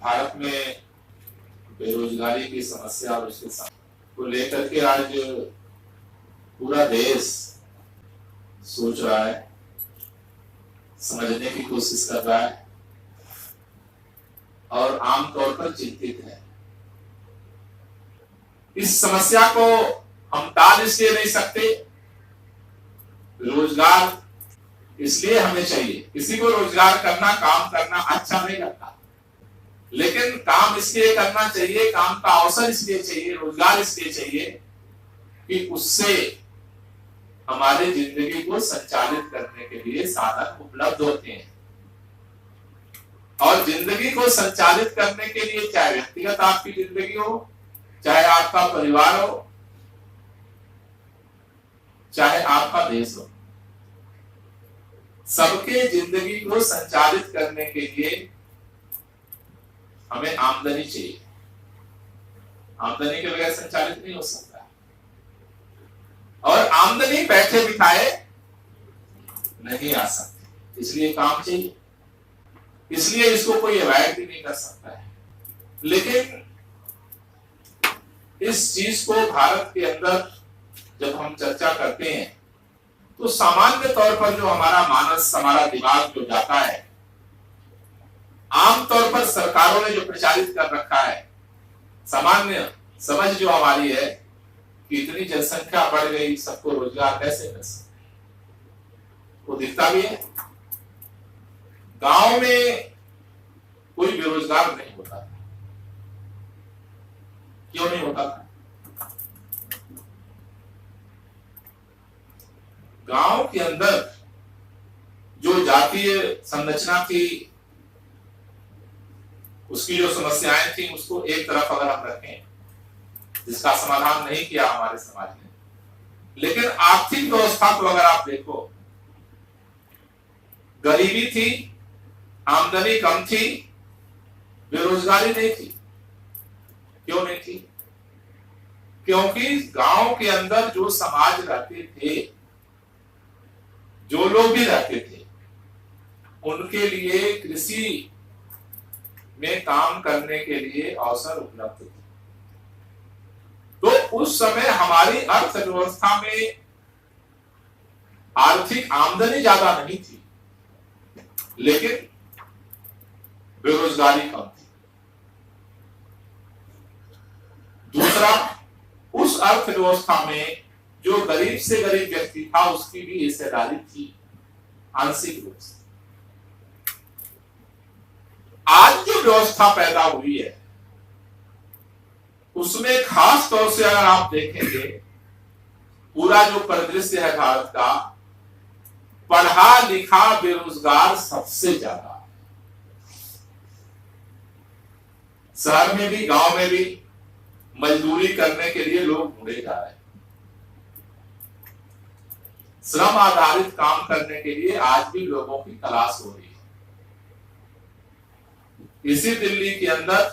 भारत में बेरोजगारी की समस्या और उसके को लेकर के आज पूरा देश सोच रहा है, समझने की कोशिश कर रहा है और आमतौर पर चिंतित है। इस समस्या को हम टाल इसलिए नहीं सकते, रोजगार इसलिए हमें चाहिए। किसी को रोजगार करना, काम करना अच्छा नहीं लगता, लेकिन काम इसलिए करना चाहिए, काम का अवसर इसलिए चाहिए, रोजगार इसलिए चाहिए कि उससे हमारे जिंदगी को संचालित करने के लिए साधन उपलब्ध होते हैं। और जिंदगी को संचालित करने के लिए, चाहे व्यक्तिगत आपकी जिंदगी हो, चाहे आपका परिवार हो, चाहे आपका देश हो, सबके जिंदगी को संचालित करने के लिए हमें आमदनी चाहिए। आमदनी के बगैर संचालित नहीं हो सकता। और आमदनी बैठे बिठाए नहीं आ सकती, इसलिए काम चाहिए। इसलिए इसको कोई अवॉइड भी नहीं कर सकता है। लेकिन इस चीज को भारत के अंदर जब हम चर्चा करते हैं तो सामान्य तौर पर जो हमारा मानस, हमारा दिमाग जो जाता है, आमतौर पर सरकारों ने जो प्रचारित कर रखा है, सामान्य समझ जो हमारी है कि इतनी जनसंख्या बढ़ गई, सबको रोजगार कैसे मिल सकता, वो दिखता भी है। गांव में कोई बेरोजगार नहीं होता। क्यों नहीं होता? गांव के अंदर जो जातीय संरचना थी, उसकी जो समस्याएं थी, उसको एक तरफ अगर हम रखें, जिसका समाधान नहीं किया हमारे समाज ने, लेकिन आर्थिक व्यवस्था को अगर आप देखो, गरीबी थी, आमदनी कम थी, बेरोजगारी नहीं थी। क्यों नहीं थी? क्योंकि गांव के अंदर जो समाज रहते थे, जो लोग भी रहते थे, उनके लिए कृषि में काम करने के लिए अवसर उपलब्ध थे। तो उस समय हमारी अर्थव्यवस्था में आर्थिक आमदनी ज्यादा नहीं थी, लेकिन बेरोजगारी कम थी। दूसरा, उस अर्थव्यवस्था में जो गरीब से गरीब व्यक्ति था, उसकी भी हिस्सेदारी थी आंशिक रूप से। आज जो व्यवस्था पैदा हुई है, उसमें खास तौर से अगर आप देखेंगे, पूरा जो परिदृश्य है भारत का, पढ़ा लिखा बेरोजगार सबसे ज्यादा। शहर में भी, गांव में भी मजदूरी करने के लिए लोग ढूंढे जा रहे हैं। श्रम आधारित काम करने के लिए आज भी लोगों की तलाश हो रही है। इसी दिल्ली के अंदर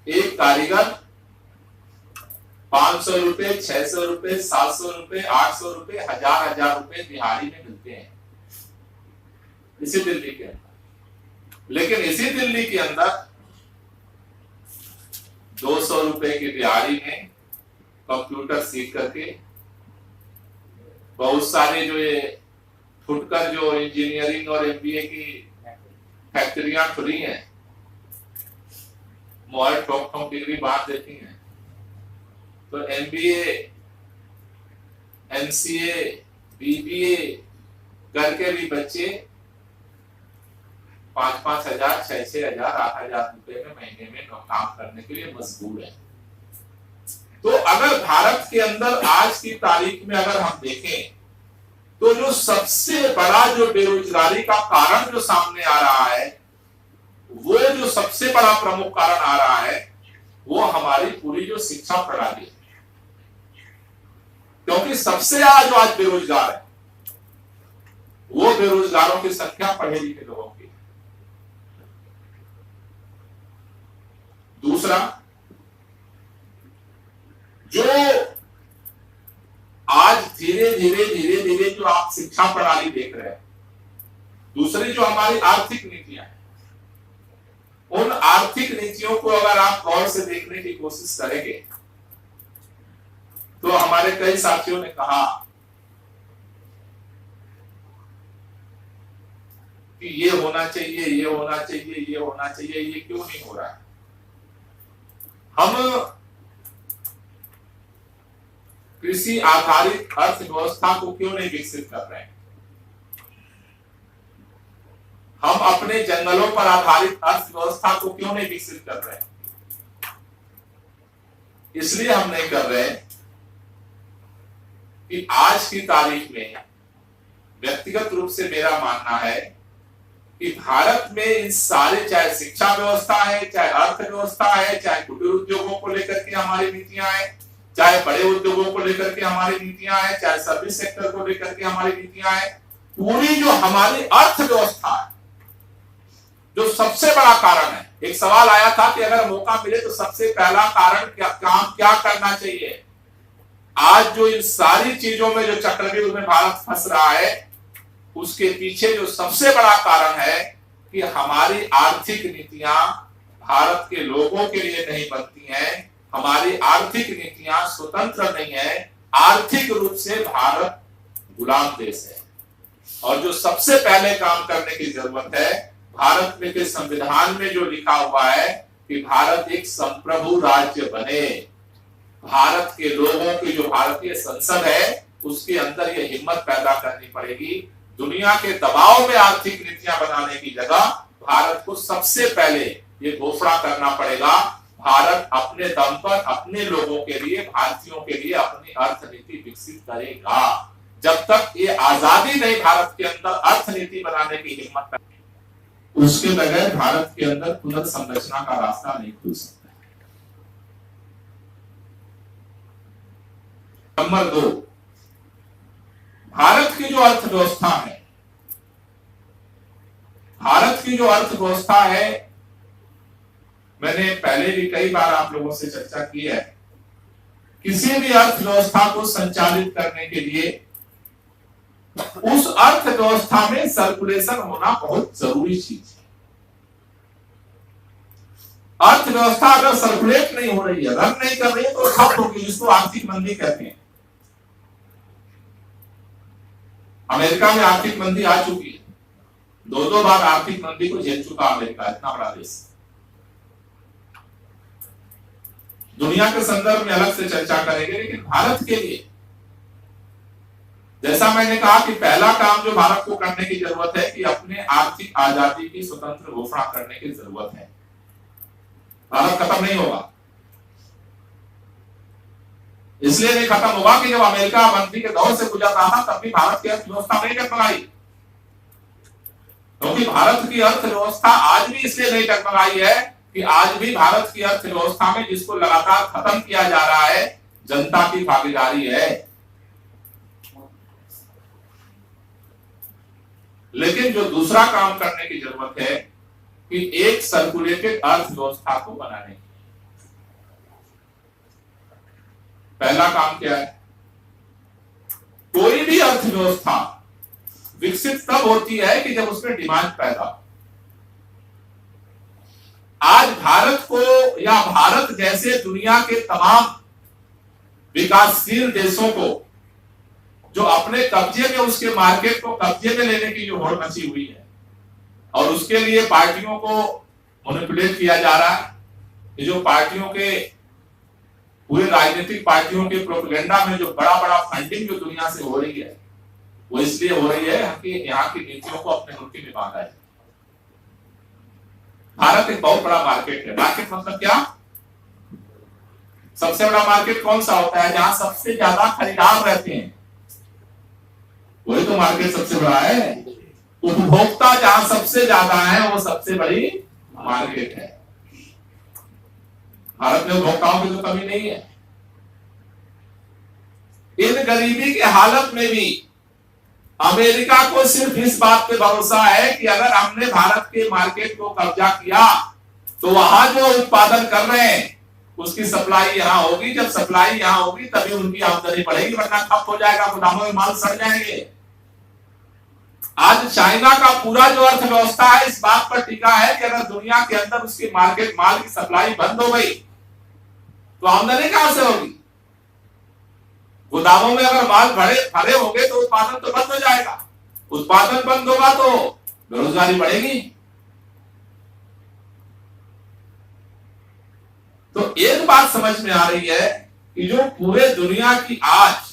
एक कारीगर 500 रुपए, 600 रुपए, 700 रुपए, 800 रुपए, 1000 रुपए दिहाड़ी में मिलते हैं, इसी दिल्ली के अंदर। लेकिन इसी दिल्ली के अंदर 200 रुपए की दिहाड़ी में कंप्यूटर सीख करके बहुत सारे जो ये फुटकर जो इंजीनियरिंग और एमबीए की फैक्ट्रियां खुली हैं, मोहर ठोक डिग्री बांट देती हैं। तो एमबीए, एमसीए, बीबीए करके भी बच्चे 5-5 हजार, 6-6 हजार, 8,000 रुपए में महीने में काम करने के लिए मजबूर है। तो अगर भारत के अंदर आज की तारीख में अगर हम देखें, तो जो सबसे बड़ा जो बेरोजगारी का कारण जो सामने आ रहा है, वो जो सबसे बड़ा प्रमुख कारण आ रहा है, वो हमारी पूरी जो शिक्षा प्रणाली है। क्योंकि सबसे ज्यादा जो आज बेरोजगार है, वो बेरोजगारों की संख्या पढ़े लिखे लोगों की। दूसरा, जो आज धीरे धीरे जो आप शिक्षा प्रणाली देख रहे हैं, दूसरी जो हमारी आर्थिक नीतियां हैं, उन आर्थिक नीतियों को अगर आप गौर से देखने की कोशिश करेंगे तो हमारे कई साथियों ने कहा कि ये होना चाहिए, ये होना चाहिए, ये होना चाहिए, ये क्यों नहीं हो रहा है? हम कृषि आधारित अर्थव्यवस्था को क्यों नहीं विकसित कर रहे हैं? हम अपने जंगलों पर आधारित अर्थव्यवस्था को क्यों नहीं विकसित कर रहे हैं? इसलिए हम नहीं कर रहे कि आज की तारीख में व्यक्तिगत रूप से मेरा मानना है कि भारत में इन सारे, चाहे शिक्षा व्यवस्था है, चाहे अर्थव्यवस्था है, चाहे कुटीर उद्योगों को लेकर के हमारी नीतियां हैं, चाहे बड़े उद्योगों को लेकर के हमारी नीतियां हैं, चाहे सर्विस सेक्टर को लेकर के हमारी नीतियां हैं, पूरी जो हमारी अर्थव्यवस्था है, जो सबसे बड़ा कारण है। एक सवाल आया था कि अगर मौका मिले तो सबसे पहला कारण काम क्या करना चाहिए? आज जो इन सारी चीजों में जो चक्रव्यूह में भारत फंस रहा है, उसके पीछे जो सबसे बड़ा कारण है कि हमारी आर्थिक नीतियां भारत के लोगों के लिए नहीं बनती हैं, हमारी आर्थिक नीतियां स्वतंत्र नहीं है, आर्थिक रूप से भारत गुलाम देश है। और जो सबसे पहले काम करने की जरूरत है, भारत में के संविधान में जो लिखा हुआ है कि भारत एक संप्रभु राज्य बने, भारत के लोगों की जो भारतीय संसद है उसके अंदर ये हिम्मत पैदा करनी पड़ेगी। दुनिया के दबाव में आर्थिक नीतियां बनाने की जगह भारत को सबसे पहले ये घोषणा करना पड़ेगा, भारत अपने दम पर अपने लोगों के लिए, भारतीयों के लिए अपनी अर्थनीति विकसित करेगा। जब तक ये आजादी नहीं भारत के अंदर अर्थनीति बनाने की हिम्मत, उसके बगैर भारत के अंदर पुनर्संरचना का रास्ता नहीं खुल सकता। नंबर 2, भारत की जो अर्थव्यवस्था है, भारत की जो अर्थव्यवस्था है, मैंने पहले भी कई बार आप लोगों से चर्चा की है, किसी भी अर्थव्यवस्था को संचालित करने के लिए उस अर्थव्यवस्था में सर्कुलेशन होना बहुत जरूरी चीज है। अर्थव्यवस्था अगर सर्कुलेट नहीं हो रही है, रन नहीं कर रही है, तो ठप होगी, जिसको आर्थिक मंदी कहते हैं। अमेरिका में आर्थिक मंदी आ चुकी है, 2 बार आर्थिक मंदी को झेल चुका अमेरिका, इतना बड़ा देश। दुनिया के संदर्भ में अलग से चर्चा करेंगे, लेकिन भारत के लिए, जैसा मैंने कहा कि पहला काम जो भारत को करने की जरूरत है कि अपने आर्थिक आजादी की स्वतंत्र घोषणा करने की जरूरत है। भारत खत्म नहीं होगा, इसलिए नहीं खत्म होगा कि जब अमेरिका मंदी के दौर से गुजर रहा था तब भी भारत की अर्थव्यवस्था नहीं टकराई, क्योंकि भारत की अर्थव्यवस्था आज भी इसलिए नहीं टकराई है कि आज भी भारत की अर्थव्यवस्था में जिसको लगातार खत्म किया जा रहा है, जनता की भागीदारी है। लेकिन जो दूसरा काम करने की जरूरत है कि एक सर्कुलेटेड अर्थव्यवस्था को बनाने की। पहला काम क्या है? कोई भी अर्थव्यवस्था विकसित तब होती है कि जब उसमें डिमांड पैदा हो। आज भारत को या भारत जैसे दुनिया के तमाम विकासशील देशों को जो अपने कब्जे में, उसके मार्केट को कब्जे में लेने की जो होड़ मची हुई है, और उसके लिए पार्टियों को मैनिपुलेट किया जा रहा है। ये जो पार्टियों के, पूरे राजनीतिक पार्टियों के प्रोपेगेंडा में जो बड़ा बड़ा फंडिंग जो दुनिया से हो रही है, वो इसलिए हो रही है कि यहाँ की नीतियों को अपने मुट्ठी में बांधा है। भारत एक बहुत बड़ा मार्केट है। मार्केट मतलब क्या? सबसे बड़ा मार्केट कौन सा होता है? जहां सबसे ज्यादा खरीदार रहते हैं, वही तो मार्केट सबसे बड़ा है। उपभोक्ता जहां सबसे ज्यादा है, वो सबसे बड़ी मार्केट है। भारत में उपभोक्ताओं की तो कमी नहीं है। इन गरीबी के हालत में भी अमेरिका को सिर्फ इस बात पे भरोसा है कि अगर हमने भारत के मार्केट को कब्जा किया तो वहां जो उत्पादन कर रहे हैं उसकी सप्लाई यहां होगी। जब सप्लाई यहां होगी तभी उनकी आमदनी बढ़ेगी, वरना ठप हो जाएगा, गोदामों में माल सड़ जाएंगे। आज चाइना का पूरा जो अर्थव्यवस्था है इस बात पर टिका है कि अगर दुनिया के अंदर उसकी मार्केट माल की सप्लाई बंद हो गई तो आमदनी कहां से होगी। गोदामों में अगर माल भरे होंगे तो उत्पादन तो बंद हो जाएगा, उत्पादन बंद होगा तो बेरोजगारी बढ़ेगी। तो एक बात समझ में आ रही है कि जो पूरे दुनिया की आज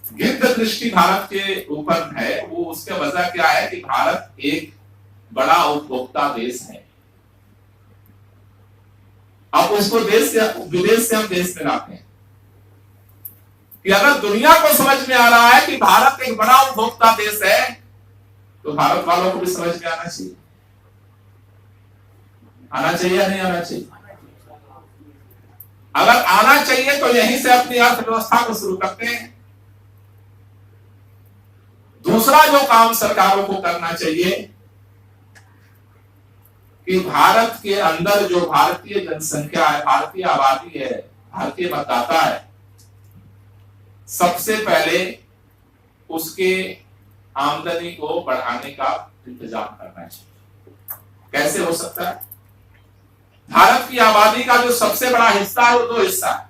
गिद्ध दृष्टि भारत के ऊपर है, वो उसके वजह क्या है कि भारत एक बड़ा उपभोक्ता देश है। अब उसको देश से विदेश से हम देश में लाते हैं कि अगर दुनिया को समझ में आ रहा है कि भारत एक बड़ा उपभोक्ता देश है तो भारत वालों को भी समझ में आना चाहिए। आना चाहिए या नहीं आना चाहिए? अगर आना चाहिए तो यहीं से अपनी अर्थव्यवस्था को शुरू करते हैं। दूसरा जो काम सरकारों को करना चाहिए कि भारत के अंदर जो भारतीय जनसंख्या है, भारतीय आबादी है, भारतीय मतदाता है, सबसे पहले उसके आमदनी को बढ़ाने का इंतजाम करना चाहिए। कैसे हो सकता है? भारत की आबादी का जो सबसे बड़ा हिस्सा है वो दो हिस्सा है,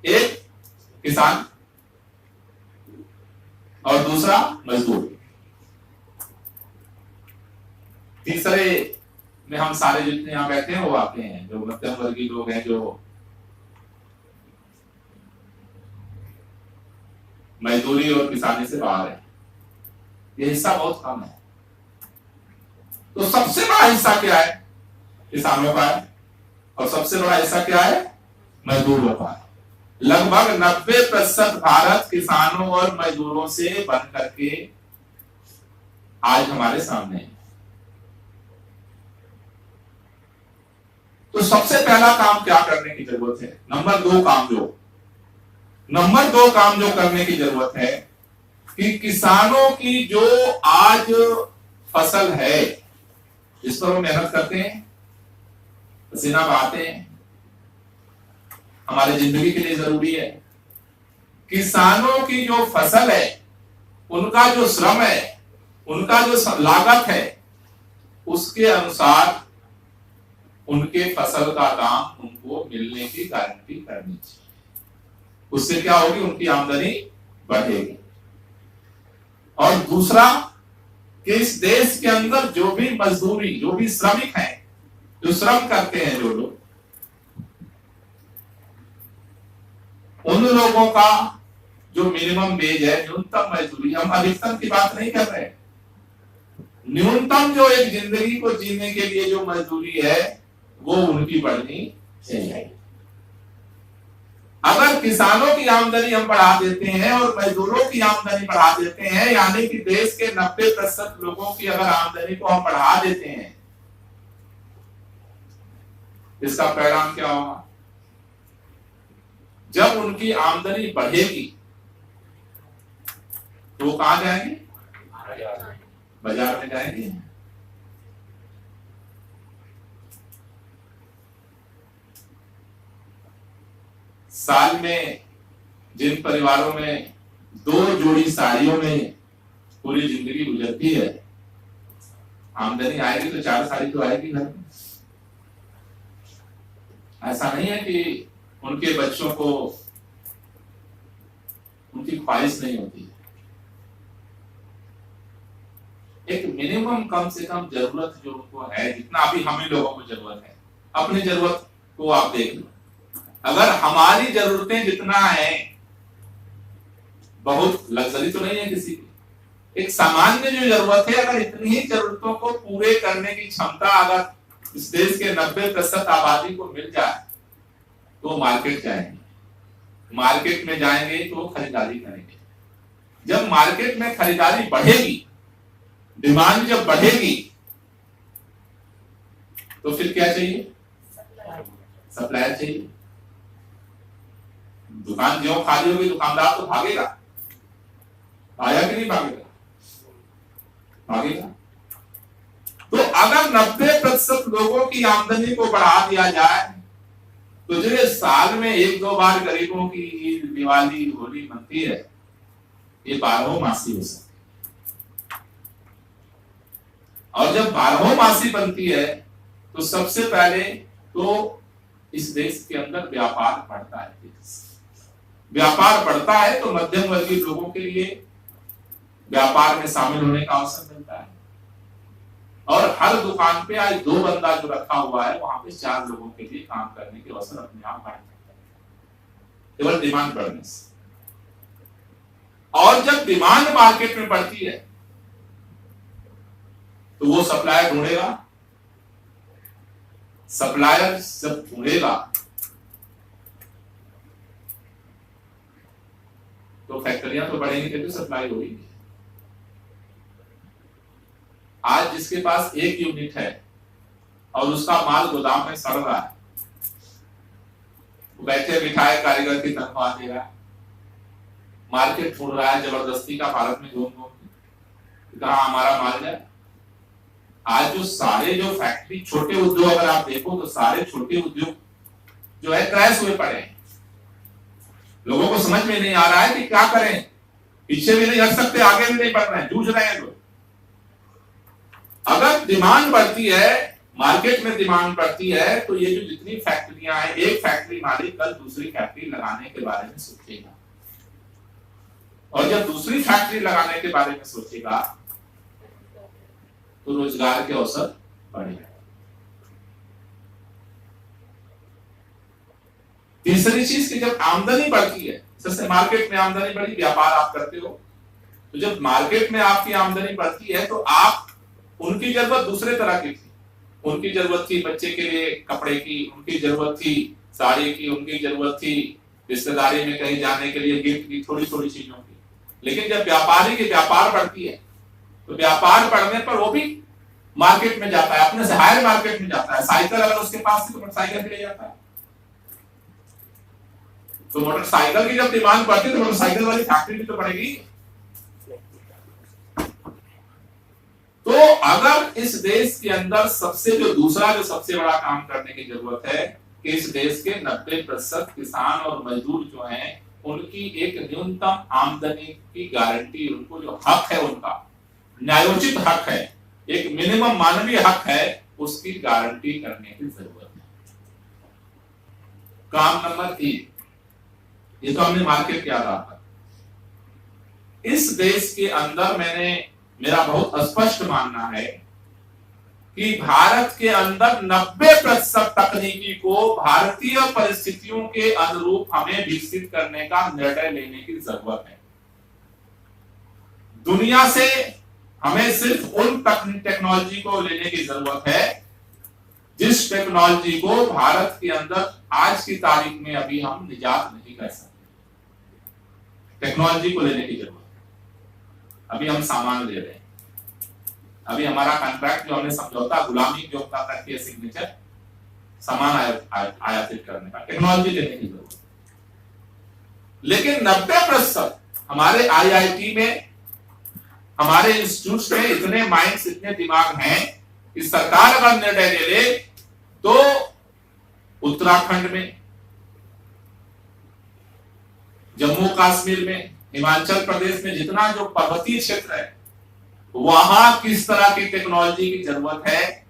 एक किसान और दूसरा मजदूर। तीसरे में हम सारे जितने यहां बैठे हैं वो आते हैं, जो मध्यम वर्गीय लोग हैं, जो मजदूरी और किसानी से बाहर है, ये हिस्सा बहुत कम है। तो सबसे बड़ा हिस्सा क्या है? किसानों का है, और सबसे बड़ा हिस्सा क्या है? मजदूरों का है। लगभग 90% भारत किसानों और मजदूरों से बन करके आज हमारे सामने है। तो सबसे पहला काम क्या करने की जरूरत है? नंबर दो काम जो करने की जरूरत है कि किसानों की जो आज फसल है, जिस पर वो मेहनत करते हैं, पसीना बहाते हैं, हमारी जिंदगी के लिए जरूरी है, किसानों की जो फसल है, उनका जो श्रम है, उनका जो लागत है, उसके अनुसार उनके फसल का दाम उनको मिलने की गारंटी करनी चाहिए। उससे क्या होगी? उनकी आमदनी बढ़ेगी। और दूसरा कि इस देश के अंदर जो भी मजदूरी, जो भी श्रमिक हैं, जो श्रम करते हैं, जो लोग, उन लोगों का जो मिनिमम वेज है, न्यूनतम मजदूरी, हम अधिकतम की बात नहीं कर रहे, न्यूनतम जो एक जिंदगी को जीने के लिए जो मजदूरी है वो उनकी बढ़नी चाहिए। अगर किसानों की आमदनी हम बढ़ा देते हैं और मजदूरों की आमदनी बढ़ा देते हैं, यानी कि देश के 90% लोगों की अगर आमदनी को हम बढ़ा देते हैं, इसका परिणाम क्या होगा? जब उनकी आमदनी बढ़ेगी तो वो कहां जाएंगे? बाजार में जाएंगे। साल में जिन परिवारों में 2 जोड़ी साड़ियों में पूरी जिंदगी गुजरती है, आमदनी आएगी तो 4 साड़ी तो आएगी घर में। ऐसा नहीं है कि उनके बच्चों को उनकी ख्वाहिश नहीं होती। एक मिनिमम कम से कम जरूरत जो उनको है, जितना अभी हम ही लोगों को जरूरत है, अपनी जरूरत को आप देख लो। अगर हमारी जरूरतें जितना है, बहुत लग्जरी तो नहीं है किसी की, एक सामान्य जो जरूरत है, अगर इतनी ही जरूरतों को पूरे करने की क्षमता अगर इस देश के 90% आबादी को मिल जाए तो मार्केट जाएंगे, मार्केट में जाएंगे तो खरीदारी करेंगे। जब मार्केट में खरीदारी बढ़ेगी, डिमांड जब बढ़ेगी, तो फिर क्या चाहिए? सप्लायर चाहिए। दुकान जो खाली होगी, दुकानदार तो भागेगा, आया कि नहीं भागेगा? भागेगा। तो अगर 90% लोगों की आमदनी को बढ़ा दिया जाए तो जो साल में 1-2 बार गरीबों की ईद, दिवाली, होली मनती है, ये 12 मासी हो सकती है। और जब 12 मासी बनती है तो सबसे पहले तो इस देश के अंदर व्यापार बढ़ता है। व्यापार बढ़ता है तो मध्यम वर्गीय लोगों के लिए व्यापार में शामिल होने का अवसर मिलता है। और हर दुकान पे आज 2 बंदा जो रखा हुआ है वहां पे 4 लोगों के लिए काम करने के अवसर अपने आप बढ़ जाता है, केवल डिमांड बढ़ने से। और जब डिमांड मार्केट में बढ़ती है तो वो सप्लायर ढूंढेगा, सप्लायर जब ढूंढेगा तो फैक्ट्रियां तो बढ़ेंगी तो सप्लाई होगी। आज जिसके पास 1 यूनिट है और उसका माल गोदाम में सड़ रहा है, वो बैठे बिठाए कारीगर की तनख्वाह दे रहा है, मार्केट ढूंढ रहा है जबरदस्ती का भारत में घूम घूम के कहा हमारा माल है। आज जो सारे जो फैक्ट्री छोटे उद्योग अगर आप देखो तो सारे छोटे उद्योग जो है क्रैश हुए पड़े हैं। लोगों को समझ में नहीं आ रहा है कि क्या करें, पीछे भी नहीं हट सकते, आगे भी नहीं बढ़ रहे हैं, जूझ रहे हैं लोग। अगर डिमांड बढ़ती है, मार्केट में डिमांड बढ़ती है तो ये जो जितनी फैक्ट्रियां हैं, एक फैक्ट्री मालिक कल दूसरी फैक्ट्री लगाने के बारे में सोचेगा, और जब दूसरी फैक्ट्री लगाने के बारे में सोचेगा तो रोजगार के अवसर बढ़ेगा। तीसरी चीज की जब आमदनी बढ़ती है, जैसे मार्केट में आमदनी बढ़ी, व्यापार आप करते हो, तो जब मार्केट में आपकी आमदनी बढ़ती है तो आप उनकी जरूरत दूसरे तरह की थी। उनकी जरूरत थी बच्चे के लिए कपड़े की, उनकी जरूरत थी साड़ी की, उनकी जरूरत थी रिश्तेदारी में कहीं जाने के लिए गिफ्ट की, थोड़ी थोड़ी चीजों की। लेकिन जब व्यापारी की व्यापार बढ़ती है तो व्यापार बढ़ने पर वो भी मार्केट में जाता है, अपने से हायर मार्केट में जाता है। साइकिल अगर उसके पास थी तो मोटरसाइकिल के लिए जाता है। तो मोटरसाइकिल की जब डिमांड बढ़ती है तो मोटरसाइकिल वाली फैक्ट्री भी तो बढ़ेगी। तो अगर इस देश के अंदर दूसरा जो सबसे बड़ा काम करने की जरूरत है कि इस देश के 90% किसान और मजदूर जो हैं उनकी एक न्यूनतम आमदनी की गारंटी, उनको जो हक है, उनका न्यायोचित हक है, एक मिनिमम मानवीय हक है, उसकी गारंटी करने की जरूरत है। काम नंबर 1, ये तो हमने मार्केट के आधार पर। इस देश के अंदर मेरा बहुत स्पष्ट मानना है कि भारत के अंदर 90% तकनीकी को भारतीय परिस्थितियों के अनुरूप हमें विकसित करने का निर्णय लेने की जरूरत है। दुनिया से हमें सिर्फ उन टेक्नोलॉजी को लेने की जरूरत है जिस टेक्नोलॉजी को भारत के अंदर आज की तारीख में अभी हम निजात नहीं कर सकते। टेक्नोलॉजी को लेने की जरूरत है। अभी हम सामान ले रहे हैं, अभी हमारा कॉन्ट्रैक्ट जो हमने समझौता गुलामी के ऊपर करके सिग्नेचर, सामान आयातित करने का, टेक्नोलॉजी लेने की जरूरत है। लेकिन 90% हमारे आईआईटी में, हमारे इंस्टीट्यूट में इतने माइंड्स, इतने दिमाग हैं कि सरकार अगर निर्णय ले ले तो उत्तराखंड में, जम्मू कश्मीर में, हिमाचल प्रदेश में जितना जो पर्वतीय क्षेत्र है वहां किस तरह की टेक्नोलॉजी की जरूरत है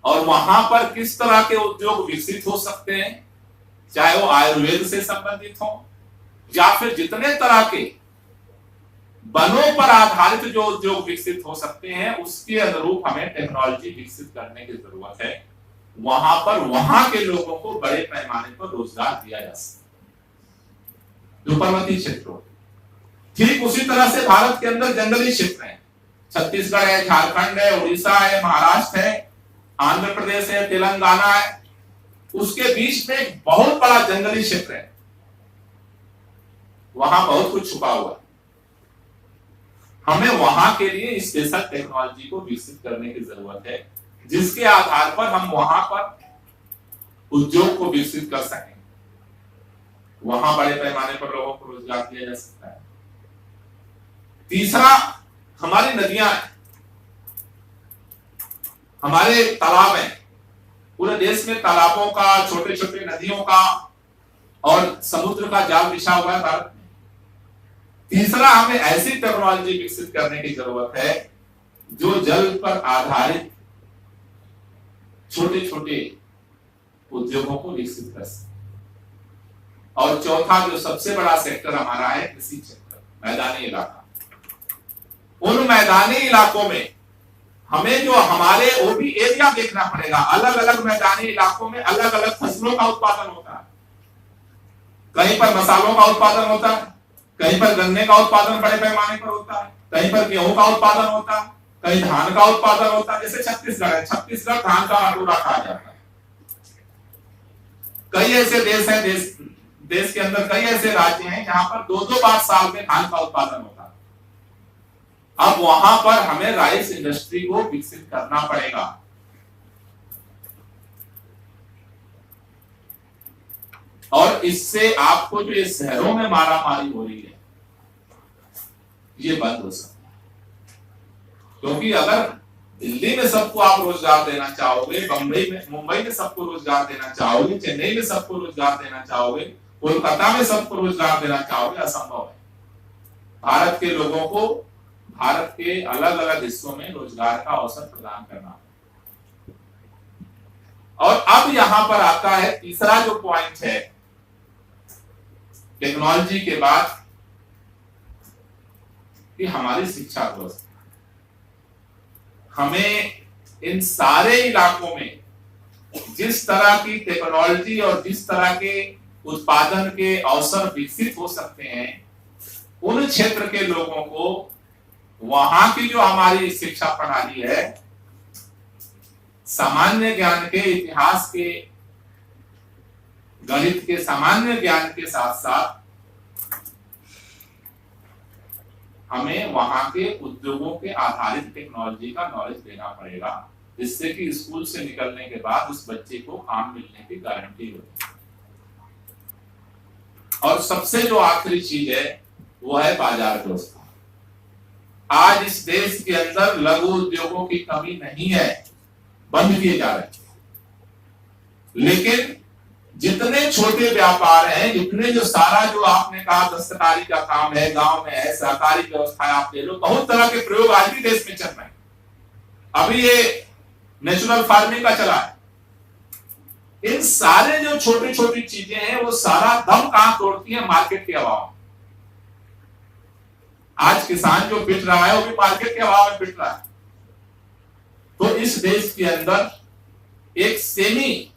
और वहां पर किस तरह के उद्योग विकसित हो सकते हैं, चाहे वो आयुर्वेद से संबंधित हो या फिर जितने तरह के वनों पर आधारित जो उद्योग विकसित हो सकते हैं, उसके अनुरूप हमें टेक्नोलॉजी विकसित करने की जरूरत है। वहां पर वहां के लोगों को बड़े पैमाने पर रोजगार दिया जा सकता है जो पर्वतीय क्षेत्रों। ठीक उसी तरह से भारत के अंदर जंगली क्षेत्र है, छत्तीसगढ़ है, झारखंड है, उड़ीसा है, महाराष्ट्र है, आंध्र प्रदेश है, तेलंगाना है, उसके बीच में एक बहुत बड़ा जंगली क्षेत्र है, वहां बहुत कुछ छुपा हुआ है। हमें वहां के लिए स्पेशल टेक्नोलॉजी को विकसित करने की जरूरत है जिसके आधार पर हम वहां पर उद्योग को विकसित कर सकें, वहां बड़े पैमाने पर लोगों को रोजगार दिया जा सकता है। तीसरा, हमारी नदियां हैं, हमारे तालाब हैं, पूरे देश में तालाबों का, छोटे छोटे नदियों का और समुद्र का जाल बिछा हुआ है भारत में। तीसरा, हमें ऐसी टेक्नोलॉजी विकसित करने की जरूरत है जो जल पर आधारित छोटे छोटे उद्योगों को विकसित कर सके। और चौथा जो सबसे बड़ा सेक्टर हमारा है कृषि क्षेत्र, मैदानी इलाका। उन मैदानी इलाकों में हमें जो हमारे वो भी एरिया देखना पड़ेगा। अलग अलग मैदानी इलाकों में अलग अलग फसलों का उत्पादन होता है। कहीं पर मसालों का उत्पादन होता है, कहीं पर गन्ने का उत्पादन बड़े पैमाने पर होता है, कहीं पर गेहूं का उत्पादन होता है, कहीं धान का उत्पादन होता है। जैसे छत्तीसगढ़ है, छत्तीसगढ़ धान का अटूरा कहा जाता है। कई ऐसे देश हैं, देश के अंदर कई ऐसे राज्य हैं जहां पर 2-2 बार साल में धान का उत्पादन होता है। अब वहां पर हमें राइस इंडस्ट्री को विकसित करना पड़ेगा। और इससे आपको जो ये शहरों में मारामारी हो रही है ये बंद हो सकता है। क्योंकि अगर दिल्ली में सबको आप रोजगार देना चाहोगे, मुंबई में सबको रोजगार देना चाहोगे, चेन्नई में सबको रोजगार देना चाहोगे, कोलकाता में सबको रोजगार देना चाहोगे, असंभव है। भारत के लोगों को भारत के अलग अलग हिस्सों में रोजगार का अवसर प्रदान करना। और अब यहां पर आता है तीसरा जो पॉइंट है टेक्नोलॉजी के बाद, कि हमारी शिक्षा व्यवस्था। हमें इन सारे इलाकों में जिस तरह की टेक्नोलॉजी और जिस तरह के उत्पादन के अवसर विकसित हो सकते हैं, उन क्षेत्र के लोगों को वहां की जो हमारी शिक्षा प्रणाली है, सामान्य ज्ञान के, इतिहास के, गणित के सामान्य ज्ञान के साथ साथ हमें वहां के उद्योगों के आधारित टेक्नोलॉजी का नॉलेज देना पड़ेगा, जिससे कि स्कूल से निकलने के बाद उस बच्चे को काम मिलने की गारंटी हो। और सबसे जो आखिरी चीज है वो है बाजार व्यवस्था। आज इस देश के अंदर लघु उद्योगों की कमी नहीं है, बंद किए जा रहे हैं, लेकिन जितने छोटे व्यापार हैं, जितने जो सारा जो आपने कहा दस्तकारी का काम है, गांव में है, सहकारी व्यवस्था आप ले लो, बहुत तरह के प्रयोग आज भी देश में चल रहे हैं। अभी ये नेचुरल फार्मिंग का चला है। इन सारे जो छोटी छोटी चीजें हैं वो सारा दम कहां तोड़ती है? मार्केट के अभाव। आज किसान जो पिट रहा है वो भी मार्केट के अभाव में पिट रहा है। तो इस देश के अंदर एक सेमी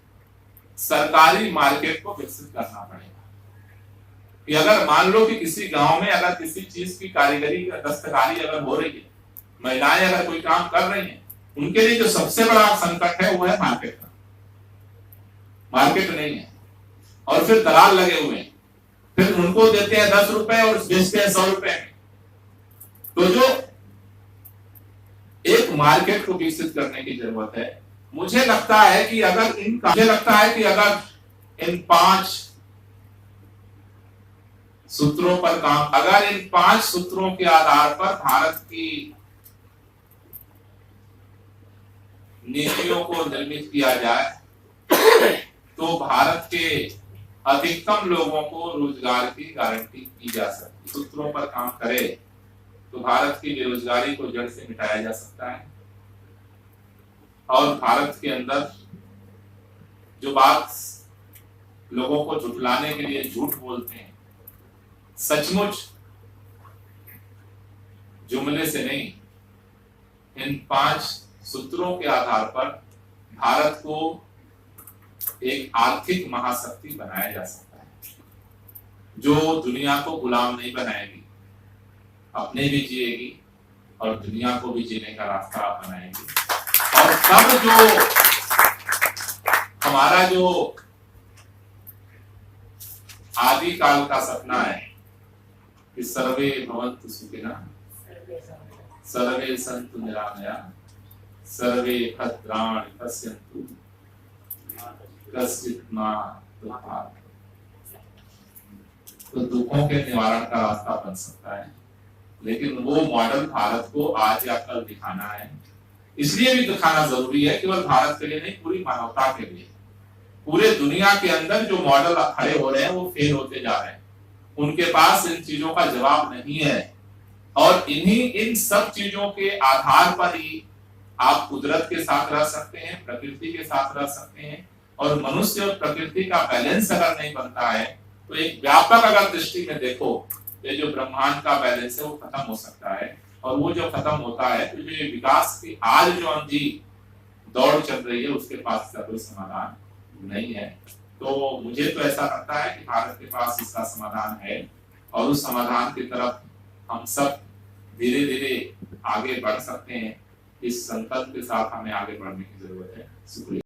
सरकारी मार्केट को विकसित करना पड़ेगा कि अगर मान लो कि किसी गांव में अगर किसी चीज की कारीगरी दस्तकारी अगर हो रही है, महिलाएं अगर कोई काम कर रही हैं, उनके लिए जो सबसे बड़ा संकट है वो है मार्केट का। मार्केट नहीं है और फिर दलाल लगे हुए हैं, फिर उनको देते हैं 10 रुपए और बेचते हैं 100 रुपए में। तो जो एक मार्केट को विकसित करने की जरूरत है। मुझे लगता है कि अगर इन 5 सूत्रों पर काम, अगर इन 5 सूत्रों के आधार पर भारत की नीतियों को निर्मित किया जाए तो भारत के अधिकतम लोगों को रोजगार की गारंटी की जा सकती है। सूत्रों पर काम करे तो भारत की बेरोजगारी को जड़ से मिटाया जा सकता है। और भारत के अंदर जो बात लोगों को झुठलाने के लिए झूठ बोलते हैं, सचमुच जुमले से नहीं, इन 5 सूत्रों के आधार पर भारत को एक आर्थिक महाशक्ति बनाया जा सकता है जो दुनिया को गुलाम नहीं बनाएगी, अपने भी जिएगी और दुनिया को भी जीने का रास्ता बनाएगी। और तब जो हमारा जो आदि काल का सपना है कि सर्वे भवन्तु सुखिनः, सर्वे सन्तु निरामयाः, सर्वे भद्राणि पश्यन्तु कश्चित् मा दुःखात्, तो दुखों के निवारण का रास्ता बन सकता है। लेकिन वो मॉडल भारत को आज या कल दिखाना है। इसलिए भी दिखाना जरूरी है, केवल भारत के लिए नहीं, पूरी मानवता के लिए। पूरे दुनिया के अंदर जो मॉडल खड़े हो रहे हैं वो फेल होते जा रहे हैं, उनके पास इन चीजों का जवाब नहीं है। और इन सब चीजों के आधार पर ही आप कुदरत के साथ रह सकते हैं, प्रकृति के साथ रह सकते हैं। और मनुष्य और प्रकृति का बैलेंस अगर नहीं बनता है तो एक व्यापक अगर दृष्टि में देखो, ये जो ब्रह्मांड का बैलेंस है वो खत्म हो सकता है। और वो जो खत्म होता है तो जो विकास की आज जो अंधी दौड़ चल रही है उसके पास इसका कोई समाधान नहीं है। तो मुझे तो ऐसा लगता है कि भारत के पास इसका समाधान है और उस समाधान की तरफ हम सब धीरे धीरे आगे बढ़ सकते हैं। इस संकल्प के साथ हमें आगे बढ़ने की जरूरत है। शुक्रिया।